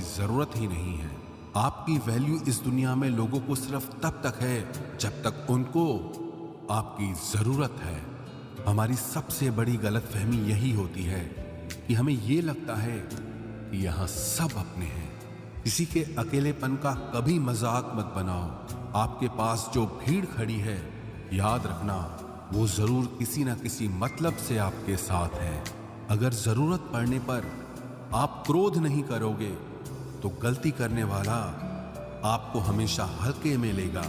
की जरूरत ही नहीं है। आपकी वैल्यू इस दुनिया में लोगों को सिर्फ तब तक है जब तक उनको आपकी जरूरत है। हमारी सबसे बड़ी गलतफहमी यही होती है कि हमें ये लगता है कि यहां सब अपने हैं। किसी के अकेलेपन का कभी मजाक मत बनाओ। आपके पास जो भीड़ खड़ी है, याद रखना वो जरूर किसी ना किसी मतलब से आपके साथ है। अगर जरूरत पड़ने पर आप क्रोध नहीं करोगे तो गलती करने वाला आपको हमेशा हल्के में लेगा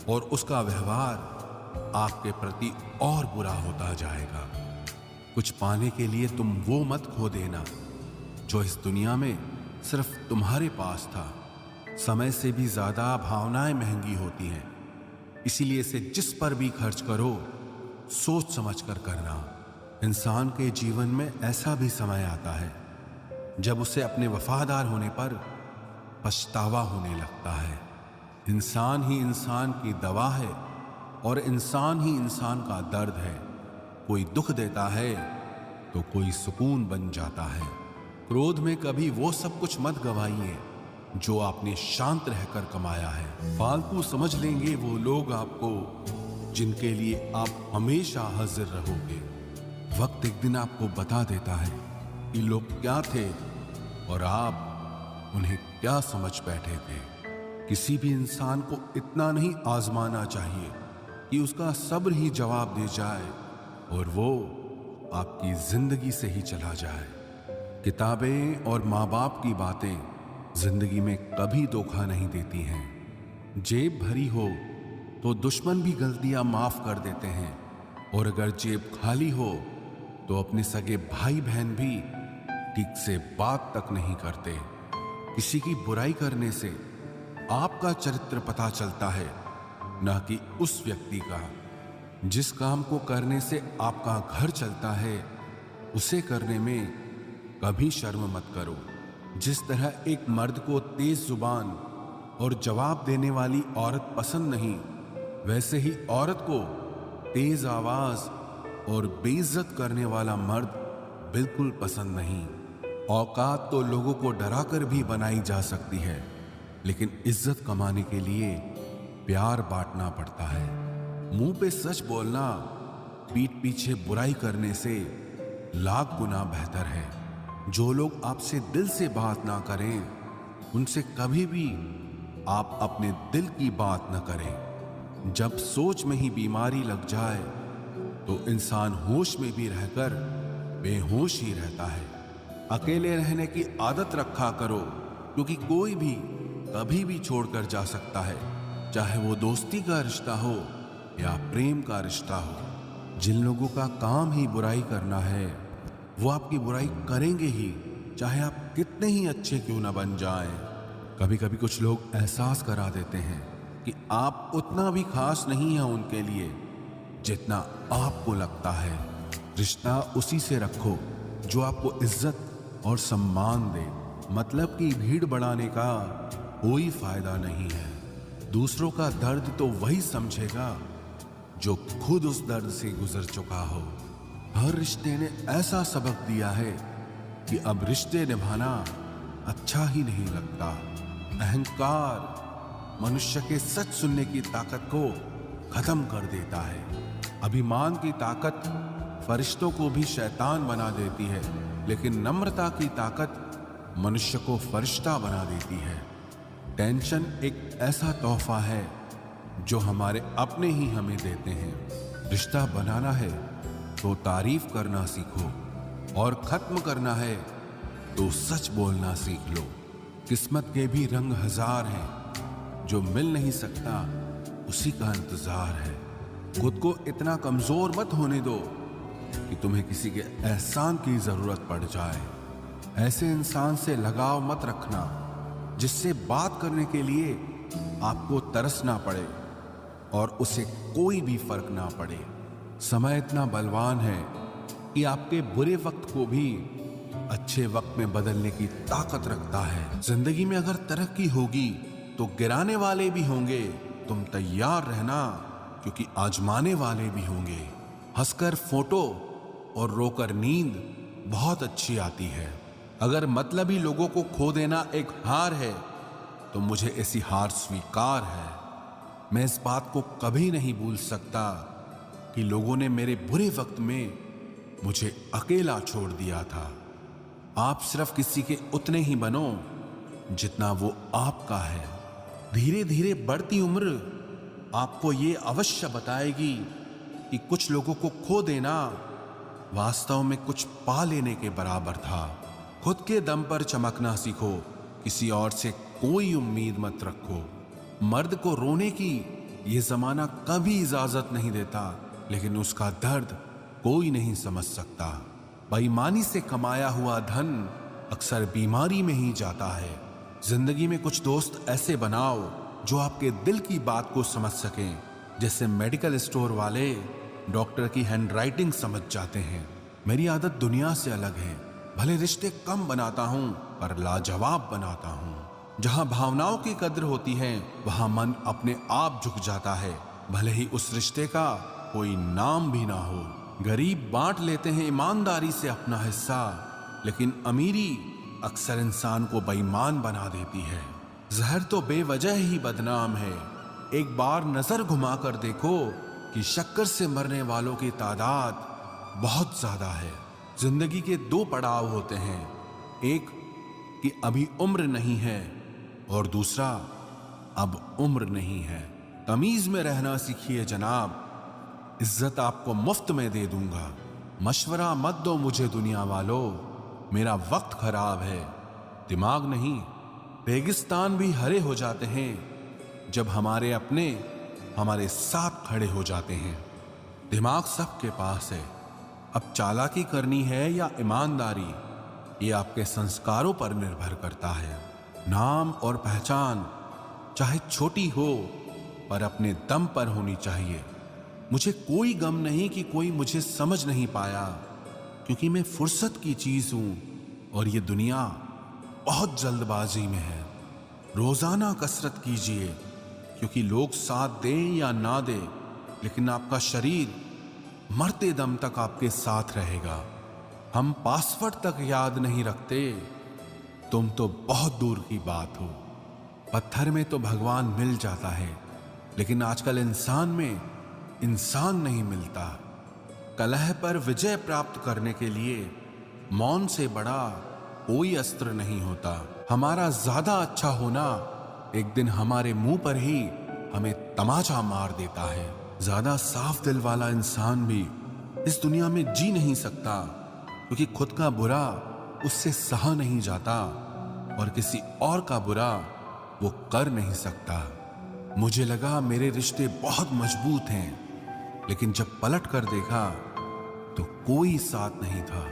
और उसका व्यवहार आपके प्रति और बुरा होता जाएगा। कुछ पाने के लिए तुम वो मत खो देना जो इस दुनिया में सिर्फ तुम्हारे पास था। समय से भी ज्यादा भावनाएं महंगी होती हैं, इसीलिए इसे जिस पर भी खर्च करो सोच समझ कर करना। इंसान के जीवन में ऐसा भी समय आता है जब उसे अपने वफादार होने पर पछतावा होने लगता है। इंसान ही इंसान की दवा है और इंसान ही इंसान का दर्द है। कोई दुख देता है तो कोई सुकून बन जाता है। क्रोध में कभी वो सब कुछ मत गवाइए जो आपने शांत रहकर कमाया है। फालतू समझ लेंगे वो लोग आपको जिनके लिए आप हमेशा हाजिर रहोगे। वक्त एक दिन आपको बता देता है कि लोग क्या थे और आप उन्हें क्या समझ बैठे थे। किसी भी इंसान को इतना नहीं आजमाना चाहिए कि उसका सब्र ही जवाब दे जाए और वो आपकी जिंदगी से ही चला जाए। किताबें और माँ बाप की बातें जिंदगी में कभी धोखा नहीं देती हैं। जेब भरी हो तो दुश्मन भी गलतियां माफ कर देते हैं और अगर जेब खाली हो तो अपने सगे भाई बहन भी ठीक से बात तक नहीं करते। किसी की बुराई करने से आपका चरित्र पता चलता है, ना कि उस व्यक्ति का। जिस काम को करने से आपका घर चलता है उसे करने में कभी शर्म मत करो। जिस तरह एक मर्द को तेज जुबान और जवाब देने वाली औरत पसंद नहीं, वैसे ही औरत को तेज आवाज और बेइज्जत करने वाला मर्द बिल्कुल पसंद नहीं। औकात तो लोगों को डराकर भी बनाई जा सकती है, लेकिन इज्जत कमाने के लिए प्यार बांटना पड़ता है। मुंह पे सच बोलना पीठ पीछे बुराई करने से लाख गुना बेहतर है। जो लोग आपसे दिल से बात ना करें उनसे कभी भी आप अपने दिल की बात न करें। जब सोच में ही बीमारी लग जाए तो इंसान होश में भी रहकर बेहोश ही रहता है। अकेले रहने की आदत रखा करो, क्योंकि कोई भी कभी भी छोड़कर जा सकता है, चाहे वो दोस्ती का रिश्ता हो या प्रेम का रिश्ता हो। जिन लोगों का काम ही बुराई करना है वो आपकी बुराई करेंगे ही, चाहे आप कितने ही अच्छे क्यों ना बन जाएं। कभी कभी कुछ लोग एहसास करा देते हैं कि आप उतना भी खास नहीं हैं उनके लिए जितना आपको लगता है। रिश्ता उसी से रखो जो आपको इज्जत और सम्मान दे। मतलब की भीड़ बढ़ाने का कोई फायदा नहीं है। दूसरों का दर्द तो वही समझेगा जो खुद उस दर्द से गुजर चुका हो। हर रिश्ते ने ऐसा सबक दिया है कि अब रिश्ते निभाना अच्छा ही नहीं लगता। अहंकार मनुष्य के सच सुनने की ताकत को खत्म कर देता है। अभिमान की ताकत फरिश्तों को भी शैतान बना देती है, लेकिन नम्रता की ताकत मनुष्य को फरिश्ता बना देती है। टेंशन एक ऐसा तोहफा है जो हमारे अपने ही हमें देते हैं। रिश्ता बनाना है तो तारीफ करना सीखो और खत्म करना है तो सच बोलना सीख लो। किस्मत के भी रंग हजार हैं, जो मिल नहीं सकता उसी का इंतजार है। खुद को इतना कमजोर मत होने दो कि तुम्हें किसी के एहसान की जरूरत पड़ जाए। ऐसे इंसान से लगाव मत रखना जिससे बात करने के लिए आपको तरसना पड़े और उसे कोई भी फर्क ना पड़े। समय इतना बलवान है कि आपके बुरे वक्त को भी अच्छे वक्त में बदलने की ताकत रखता है। जिंदगी में अगर तरक्की होगी तो गिराने वाले भी होंगे। तुम तैयार रहना, क्योंकि आजमाने वाले भी होंगे। हंसकर फोटो और रोकर नींद बहुत अच्छी आती है। अगर मतलबी लोगों को खो देना एक हार है तो मुझे ऐसी हार स्वीकार है। मैं इस बात को कभी नहीं भूल सकता कि लोगों ने मेरे बुरे वक्त में मुझे अकेला छोड़ दिया था। आप सिर्फ किसी के उतने ही बनो जितना वो आपका है। धीरे धीरे बढ़ती उम्र आपको ये अवश्य बताएगी कि कुछ लोगों को खो देना वास्तव में कुछ पा लेने के बराबर था। खुद के दम पर चमकना सीखो, किसी और से कोई उम्मीद मत रखो। मर्द को रोने की ये जमाना कभी इजाजत नहीं देता, लेकिन उसका दर्द कोई नहीं समझ सकता। बेईमानी से कमाया हुआ धन अक्सर बीमारी में ही जाता है। जिंदगी में कुछ दोस्त ऐसे बनाओ जो आपके दिल की बात को समझ सकें, जैसे मेडिकल स्टोर वाले डॉक्टर की हैंडराइटिंग समझ जाते हैं। मेरी आदत दुनिया से अलग है। भले रिश्ते कम बनाता हूं पर लाजवाब बनाता हूं। जहां भावनाओं की कद्र होती है वहां मन अपने आप झुक जाता है, भले ही उस रिश्ते का कोई नाम भी ना हो। गरीब बांट लेते हैं ईमानदारी से अपना हिस्सा, लेकिन अमीरी अक्सर इंसान को बेईमान बना देती है। जहर तो बेवजह ही बदनाम है। एक बार नजर घुमाकर देखो कि शक्कर से मरने वालों की तादाद बहुत ज्यादा है। जिंदगी के दो पड़ाव होते हैं, एक कि अभी उम्र नहीं है और दूसरा अब उम्र नहीं है। तमीज में रहना सीखिए जनाब, इज्जत आपको मुफ्त में दे दूंगा। मशवरा मत दो मुझे दुनिया वालों, मेरा वक्त खराब है, दिमाग नहीं। रेगिस्तान भी हरे हो जाते हैं जब हमारे अपने हमारे साथ खड़े हो जाते हैं। दिमाग सबके पास है, अब चालाकी करनी है या ईमानदारी, ये आपके संस्कारों पर निर्भर करता है। नाम और पहचान चाहे छोटी हो पर अपने दम पर होनी चाहिए। मुझे कोई गम नहीं कि कोई मुझे समझ नहीं पाया, क्योंकि मैं फुर्सत की चीज हूं और ये दुनिया बहुत जल्दबाजी में है। रोजाना कसरत कीजिए, क्योंकि लोग साथ दें या ना दें, लेकिन आपका शरीर मरते दम तक आपके साथ रहेगा। हम पासवर्ड तक याद नहीं रखते, तुम तो बहुत दूर की बात हो। पत्थर में तो भगवान मिल जाता है, लेकिन आजकल इंसान में इंसान नहीं मिलता। कलह पर विजय प्राप्त करने के लिए मौन से बड़ा कोई अस्त्र नहीं होता। हमारा ज्यादा अच्छा होना एक दिन हमारे मुंह पर ही हमें तमाचा मार देता है। ज्यादा साफ दिल वाला इंसान भी इस दुनिया में जी नहीं सकता, क्योंकि खुद का बुरा उससे सहा नहीं जाता और किसी और का बुरा वो कर नहीं सकता। मुझे लगा मेरे रिश्ते बहुत मजबूत हैं, लेकिन जब पलट कर देखा तो कोई साथ नहीं था।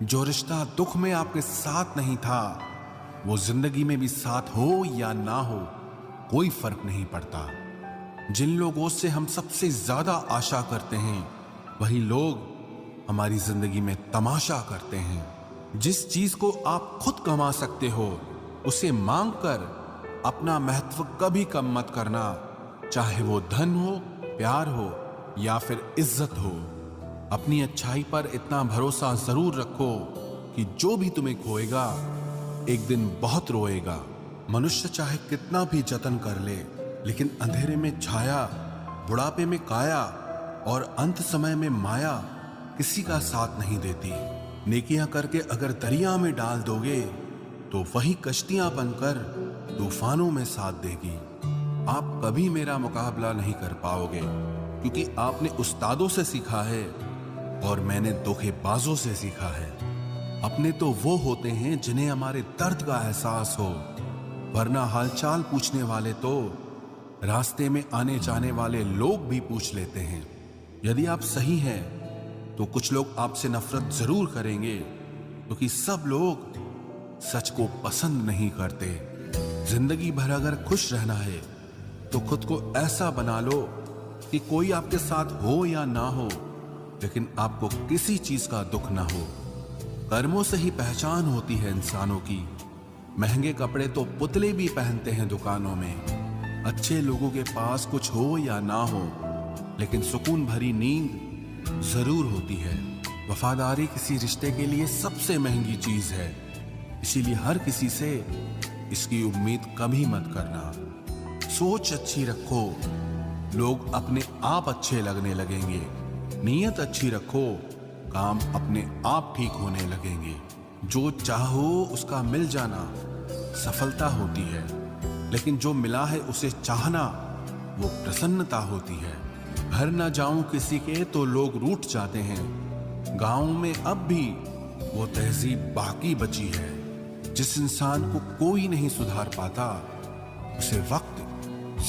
जो रिश्ता दुख में आपके साथ नहीं था, वो जिंदगी में भी साथ हो या ना हो कोई फर्क नहीं पड़ता। जिन लोगों से हम सबसे ज्यादा आशा करते हैं, वही लोग हमारी जिंदगी में तमाशा करते हैं। जिस चीज को आप खुद कमा सकते हो, उसे मांग कर अपना महत्व कभी कम मत करना, चाहे वो धन हो, प्यार हो या फिर इज्जत हो। अपनी अच्छाई पर इतना भरोसा जरूर रखो कि जो भी तुम्हें खोएगा एक दिन बहुत रोएगा। मनुष्य चाहे कितना भी जतन कर ले, लेकिन अंधेरे में छाया, बुढ़ापे में काया और अंत समय में माया किसी का साथ नहीं देती। नेकियां करके अगर दरिया में डाल दोगे तो वही कश्तियां बनकर तूफानों में साथ देगी। आप कभी मेरा मुकाबला नहीं कर पाओगे, क्योंकि आपने उस्तादों से सीखा है और मैंने धोखेबाजों से सीखा है। अपने तो वो होते हैं जिन्हें हमारे दर्द का एहसास हो, वरना हालचाल पूछने वाले तो रास्ते में आने जाने वाले लोग भी पूछ लेते हैं। यदि आप सही हैं तो कुछ लोग आपसे नफरत जरूर करेंगे, क्योंकि सब लोग सच को पसंद नहीं करते। जिंदगी भर अगर खुश रहना है तो खुद को ऐसा बना लो कि कोई आपके साथ हो या ना हो, लेकिन आपको किसी चीज का दुख ना हो। कर्मों से ही पहचान होती है इंसानों की। महंगे कपड़े तो पुतले भी पहनते हैं दुकानों में। अच्छे लोगों के पास कुछ हो या ना हो, लेकिन सुकून भरी नींद जरूर होती है। वफादारी किसी रिश्ते के लिए सबसे महंगी चीज है। इसीलिए हर किसी से इसकी उम्मीद कभी मत करना। सोच अच्छी रखो, लोग अपने आप अच्छे लगने लगेंगे। नीयत अच्छी रखो, काम अपने आप ठीक होने लगेंगे। जो चाहो उसका मिल जाना सफलता होती है, लेकिन जो मिला है उसे चाहना वो प्रसन्नता होती है। घर न जाऊं किसी के तो लोग रूठ जाते हैं। गांव में अब भी वो तहजीब बाकी बची है। जिस इंसान को कोई नहीं सुधार पाता उसे वक्त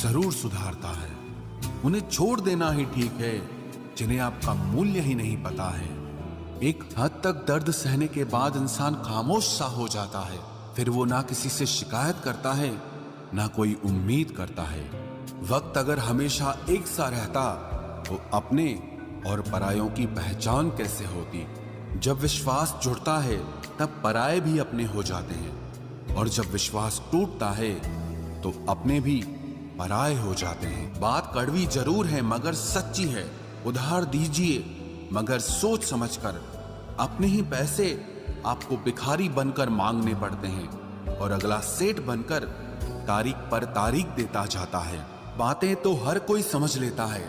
जरूर सुधारता है। उन्हें छोड़ देना ही ठीक है जिन्हें आपका मूल्य ही नहीं पता है। एक हद तक दर्द सहने के बाद इंसान खामोश सा हो जाता है। फिर वो ना किसी से शिकायत करता है ना कोई उम्मीद करता है। वक्त अगर हमेशा एक सा रहता तो अपने और परायों की पहचान कैसे होती। जब विश्वास जुड़ता है तब पराये भी अपने हो जाते हैं, और जब विश्वास टूटता है तो अपने भी पराये हो जाते हैं। बात कड़वी जरूर है मगर सच्ची है। उधार दीजिए मगर सोच समझकर। अपने ही पैसे आपको भिखारी बनकर मांगने पड़ते हैं, और अगला सेठ बनकर तारीख पर तारीख देता जाता है। बातें तो हर कोई समझ लेता है,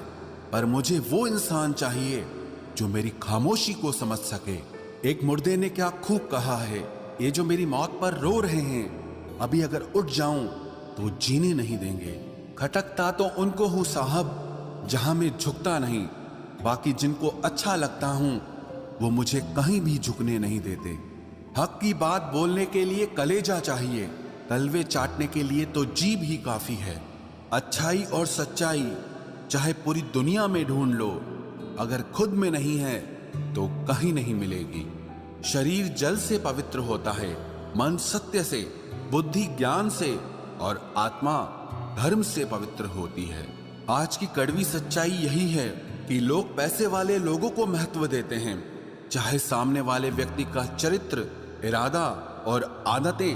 पर मुझे वो इंसान चाहिए जो मेरी खामोशी को समझ सके। एक मुर्दे ने क्या खूब कहा है, ये जो मेरी मौत पर रो रहे हैं, अभी अगर उठ जाऊं तो जीने नहीं देंगे। खटकता तो उनको हूं साहब जहां मैं झुकता नहीं। बाकी जिनको अच्छा लगता हूं वो मुझे कहीं भी झुकने नहीं देते। हक की बात बोलने के लिए कलेजा चाहिए, तलवे चाटने के लिए तो जीभ ही काफी है। अच्छाई और सच्चाई चाहे पूरी दुनिया में ढूंढ लो, अगर खुद में नहीं है तो कहीं नहीं मिलेगी। शरीर जल से पवित्र होता है, मन सत्य से, बुद्धि ज्ञान से, और आत्मा धर्म से पवित्र होती है। आज की कड़वी सच्चाई यही है कि लोग पैसे वाले लोगों को महत्व देते हैं, चाहे सामने वाले व्यक्ति का चरित्र, इरादा और आदतें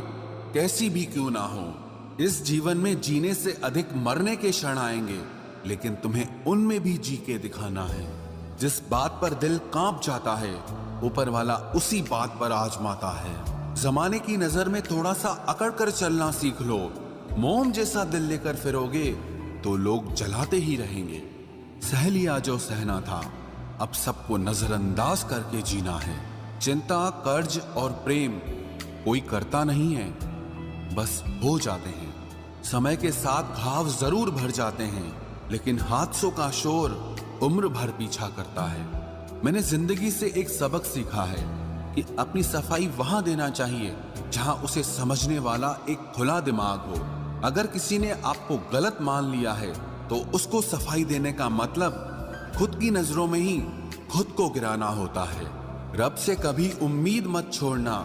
कैसी भी क्यों ना हो। इस जीवन में जीने से अधिक मरने के क्षण आएंगे, लेकिन तुम्हें उनमें भी जी के दिखाना है। जिस बात पर दिल कांप जाता है ऊपर वाला उसी बात पर आजमाता है। जमाने की नजर में थोड़ा सा अकड़ कर चलना सीख लो। मोम जैसा दिल लेकर फिरोगे तो लोग जलाते ही रहेंगे। सह लिया जो सहना था, अब सबको नजरअंदाज करके जीना है। चिंता, कर्ज और प्रेम कोई करता नहीं है, बस हो जाते हैं। समय के साथ घाव जरूर भर जाते हैं, लेकिन हादसों का शोर उम्र भर पीछा करता है। मैंने जिंदगी से एक सबक सीखा है कि अपनी सफाई वहां देना चाहिए जहां उसे समझने वाला एक खुला दिमाग हो। अगर किसी ने आपको गलत मान लिया है तो उसको सफाई देने का मतलब खुद की नजरों में ही खुद को गिराना होता है। रब से कभी उम्मीद मत छोड़ना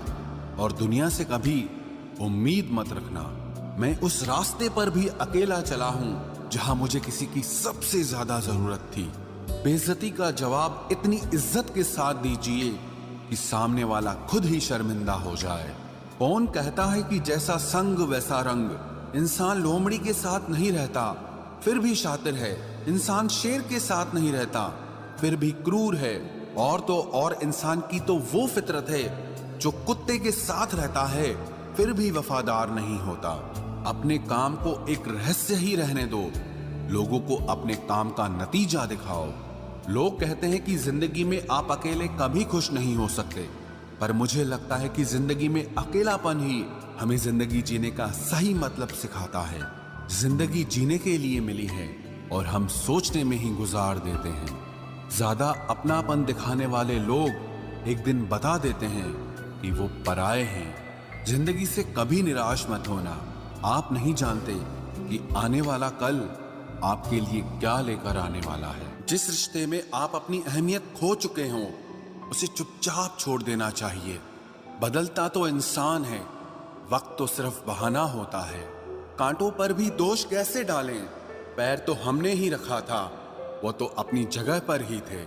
और दुनिया से कभी उम्मीद मत रखना। मैं उस रास्ते पर भी अकेला चला हूं जहां मुझे किसी की सबसे ज्यादा जरूरत थी। बेइज्जती का जवाब इतनी इज्जत के साथ दीजिए कि सामने वाला खुद ही शर्मिंदा हो जाए। कौन कहता है कि जैसा संग वैसा रंग। इंसान लोमड़ी के साथ नहीं रहता फिर भी शातिर है। इंसान शेर के साथ नहीं रहता फिर भी क्रूर है। और तो और इंसान की तो वो फितरत है जो कुत्ते के साथ रहता है फिर भी वफादार नहीं होता। अपने काम को एक रहस्य ही रहने दो, लोगों को अपने काम का नतीजा दिखाओ। लोग कहते हैं कि जिंदगी में आप अकेले कभी खुश नहीं हो सकते, पर मुझे लगता है कि जिंदगी में अकेलापन ही हमें जिंदगी जीने का सही मतलब सिखाता है। जिंदगी जीने के लिए मिली है और हम सोचने में ही गुजार देते हैं। ज्यादा अपनापन दिखाने वाले लोग एक दिन बता देते हैं कि वो पराये हैं। जिंदगी से कभी निराश मत होना। आप नहीं जानते कि आने वाला कल आपके लिए क्या लेकर आने वाला है। जिस रिश्ते में आप अपनी अहमियत खो चुके हों उसे चुपचाप छोड़ देना चाहिए। बदलता तो इंसान है, वक्त तो सिर्फ बहाना होता है। कांटों पर भी दोष कैसे डालें, पैर तो हमने ही रखा था, वो तो अपनी जगह पर ही थे।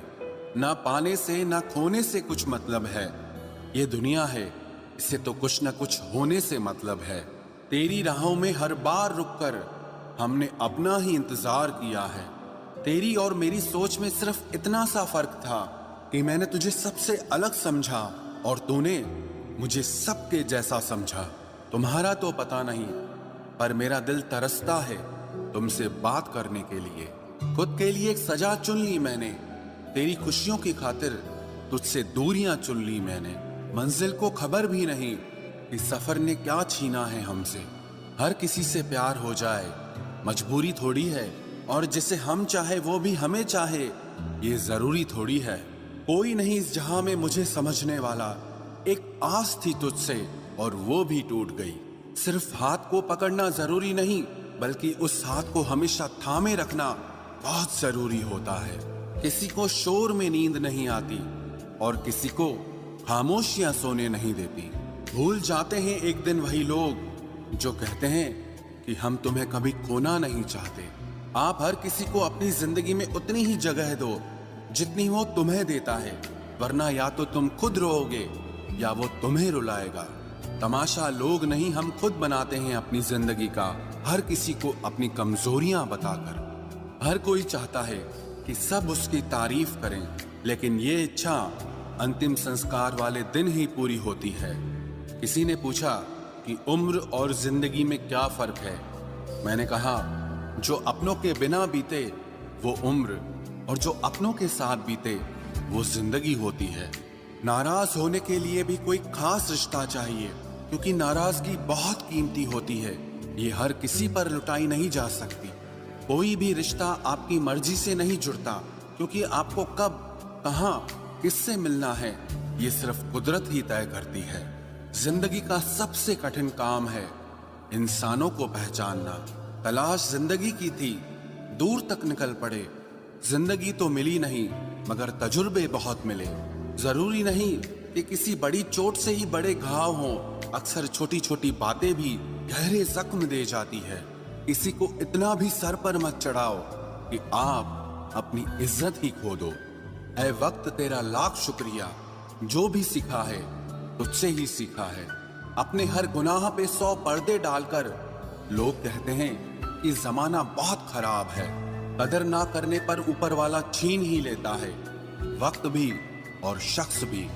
ना पाने से ना खोने से कुछ मतलब है, ये दुनिया है इसे तो कुछ ना कुछ होने से मतलब है। तेरी राहों में हर बार रुककर हमने अपना ही इंतजार किया है। तेरी और मेरी सोच में सिर्फ इतना सा फर्क था कि मैंने तुझे सबसे अलग समझा और तूने मुझे सबके जैसा समझा। तुम्हारा तो पता नहीं, पर मेरा दिल तरसता है तुमसे बात करने के लिए। खुद के लिए एक सजा चुन ली मैंने, तेरी खुशियों की खातिर तुझसे दूरियां चुन ली मैंने। मंजिल को खबर भी नहीं कि सफर ने क्या छीना है हमसे। हर किसी से प्यार हो जाए मजबूरी थोड़ी है, और जिसे हम चाहे वो भी हमें चाहे ये जरूरी थोड़ी है। कोई नहीं इस जहां में मुझे समझने वाला, एक आस थी तुझसे और वो भी टूट गई। सिर्फ हाथ को पकड़ना जरूरी नहीं, बल्कि उस हाथ को हमेशा थामे रखना बहुत जरूरी होता है। किसी को शोर में नींद नहीं आती और किसी को खामोशियां सोने नहीं देती। भूल जाते हैं एक दिन वही लोग जो कहते हैं कि हम तुम्हें कभी खोना नहीं चाहते। आप हर किसी को अपनी जिंदगी में उतनी ही जगह दो जितनी वो तुम्हें देता है, वरना या तो तुम खुद रोओगे या वो तुम्हें रुलाएगा। तमाशा लोग नहीं, हम खुद बनाते हैं अपनी जिंदगी का, हर किसी को अपनी कमजोरियां बताकर। हर कोई चाहता है कि सब उसकी तारीफ करें, लेकिन ये इच्छा अंतिम संस्कार वाले दिन ही पूरी होती है। किसी ने पूछा कि उम्र और जिंदगी में क्या फर्क है। मैंने कहा, जो अपनों के बिना बीते वो उम्र, और जो अपनों के साथ बीते वो जिंदगी होती है। नाराज होने के लिए भी कोई खास रिश्ता चाहिए, क्योंकि नाराजगी बहुत कीमती होती है। ये हर किसी पर लुटाई नहीं जा सकती। कोई भी रिश्ता आपकी मर्जी से नहीं जुड़ता, क्योंकि आपको कब, कहां, किससे मिलना है ये सिर्फ कुदरत ही तय करती है। जिंदगी का सबसे कठिन काम है इंसानों को पहचानना। तलाश जिंदगी की थी, दूर तक निकल पड़े। जिंदगी तो मिली नहीं, मगर तजुर्बे बहुत मिले। जरूरी नहीं कि किसी बड़ी चोट से ही बड़े घाव हों, अक्सर छोटी छोटी बातें भी गहरे जख्म दे जाती है। किसी को इतना भी सर पर मत चढ़ाओ कि आप अपनी इज्जत ही खो दो। ऐ वक्त तेरा लाख शुक्रिया, जो भी सीखा है तुझसे ही सीखा है। अपने हर गुनाह पे 100 पर्दे डालकर लोग कहते हैं कि जमाना बहुत खराब है। कदर ना करने पर ऊपर वाला छीन ही लेता है, वक्त भी और शख्स भी।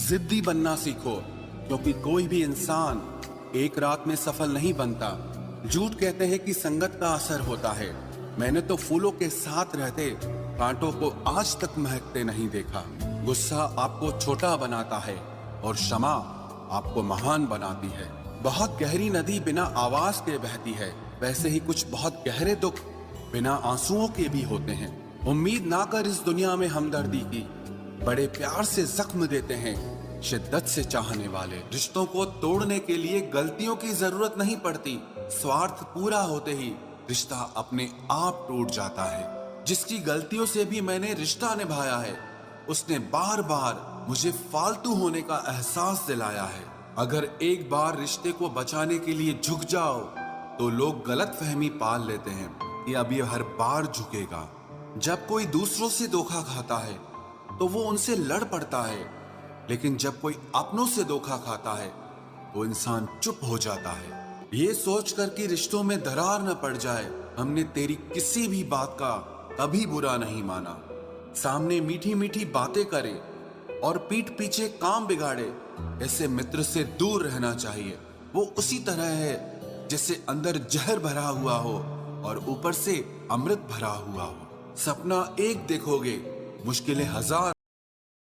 जिद्दी बनना सीखो, क्योंकि कोई भी इंसान एक रात में सफल नहीं बनता। झूठ कहते हैं कि संगत का असर होता है। मैंने तो फूलों के साथ रहते कांटों को आज तक महकते नहीं देखा। गुस्सा आपको छोटा बनाता है और क्षमा आपको महान बनाती है। बहुत गहरी नदी बिना आवाज के बहती है, वैसे ही कुछ बहुत गहरे दुख बिना आंसुओं के भी होते हैं। उम्मीद ना कर इस दुनिया में हमदर्दी की, बड़े प्यार से जख्म देते हैं शिद्दत से चाहने वाले। रिश्तों को तोड़ने के लिए गलतियों की जरूरत नहीं पड़ती, स्वार्थ पूरा होते ही रिश्ता अपने आप टूट जाता है। जिसकी गलतियों से भी मैंने रिश्ता निभाया है, उसने बार बार मुझे फालतू होने का एहसास दिलाया है। अगर एक बार रिश्ते को बचाने के लिए झुक जाओ तो लोग गलत फहमी पाल लेते हैं कि अब ये हर बार झुकेगा। जब कोई दूसरों से धोखा खाता है तो वो उनसे लड़ पड़ता है, लेकिन जब कोई अपनों से धोखा खाता है तो इंसान चुप हो जाता है। ये सोचकर कि रिश्तों में दरार न पड़ जाए, हमने तेरी किसी भी बात का कभी बुरा नहीं माना। सामने मीठी मीठी बातें करे और पीठ पीछे काम बिगाड़े, ऐसे मित्र से दूर रहना चाहिए। वो उसी तरह है जैसे अंदर जहर भरा हुआ हो और ऊपर से अमृत भरा हुआ हो। सपना एक देखोगे, मुश्किलें हजार